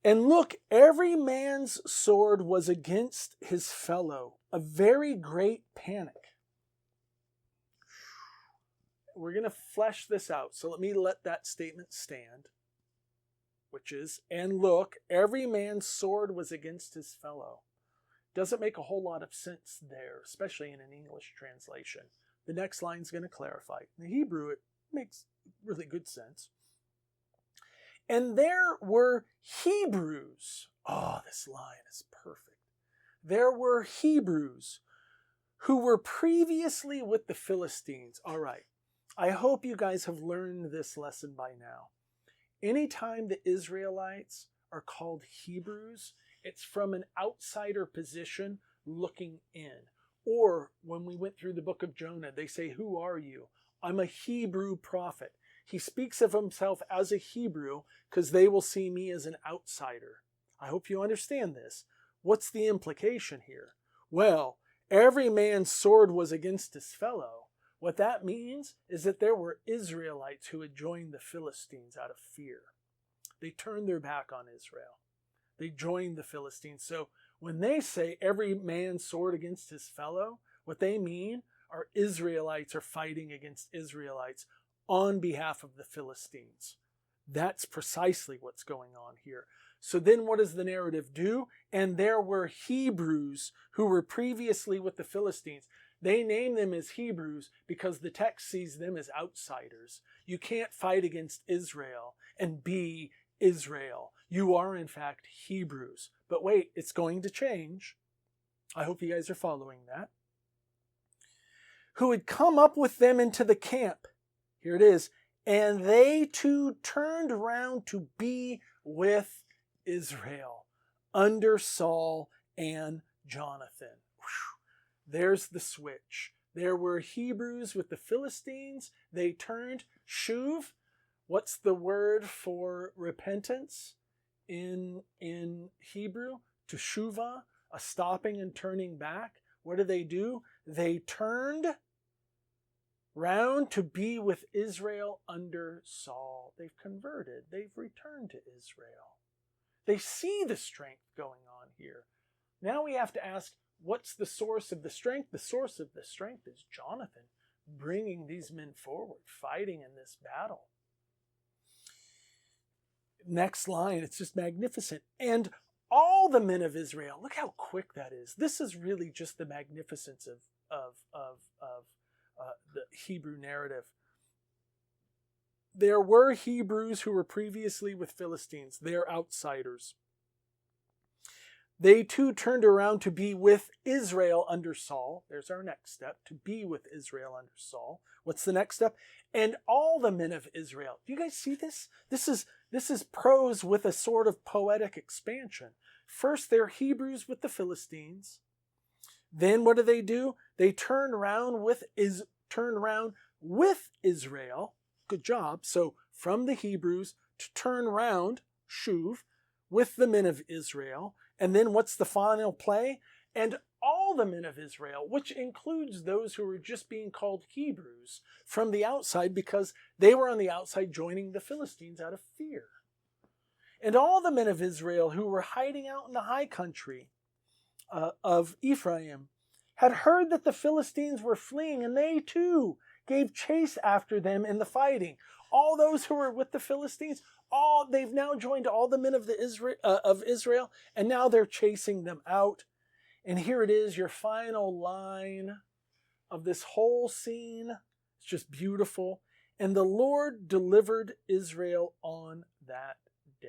And look, every man's sword was against his fellow, a very great panic. We're going to flesh this out, so let that statement stand, which is, and look, every man's sword was against his fellow. Doesn't make a whole lot of sense there, especially in an English translation. The next line is going to clarify. In the Hebrew, it makes really good sense. And there were Hebrews. Oh, this line is perfect. There were Hebrews who were previously with the Philistines. All right. I hope you guys have learned this lesson by now. Anytime the Israelites are called Hebrews, it's from an outsider position looking in. Or when we went through the book of Jonah, they say, "Who are you?" "I'm a Hebrew prophet." He speaks of himself as a Hebrew because they will see me as an outsider. I hope you understand this. What's the implication here? Well, every man's sword was against his fellow. What that means is that there were Israelites who had joined the Philistines out of fear. They turned their back on Israel. They joined the Philistines. So when they say every man's sword against his fellow, what they mean are Israelites are fighting against Israelites on behalf of the Philistines. That's precisely what's going on here. So then what does the narrative do? And there were Hebrews who were previously with the Philistines. They name them as Hebrews because the text sees them as outsiders. You can't fight against Israel and be Israel. You are, in fact, Hebrews. But wait, it's going to change. I hope you guys are following that. Who had come up with them into the camp. Here it is. And they too turned around to be with Israel under Saul and Jonathan. Whew. There's the switch. There were Hebrews with the Philistines. They turned. Shuv. What's the word for repentance in Hebrew? Teshuvah, a stopping and turning back. What do? They turned round to be with Israel under Saul. They've converted. They've returned to Israel. They see the strength going on here. Now we have to ask, what's the source of the strength? The source of the strength is Jonathan bringing these men forward, fighting in this battle. Next line, it's just magnificent. And all the men of Israel, look how quick that is. This is really just the magnificence of the Hebrew narrative. There were Hebrews who were previously with Philistines. They're outsiders. They too turned around to be with Israel under Saul. There's our next step, to be with Israel under Saul. What's the next step? And all the men of Israel. Do you guys see this? This is prose with a sort of poetic expansion. First, they're Hebrews with the Philistines. Then what do? They turn around with Israel. Good job. So from the Hebrews to turn around, shuv, with the men of Israel. And then what's the final play? And all the men of Israel, which includes those who were just being called Hebrews from the outside because they were on the outside joining the Philistines out of fear. And all the men of Israel who were hiding out in the high country of Ephraim had heard that the Philistines were fleeing, and they too gave chase after them in the fighting. All those who were with the Philistines, they've now joined all the men of Israel, and now they're chasing them out. And here it is, your final line of this whole scene. It's just beautiful. And the Lord delivered Israel on that day.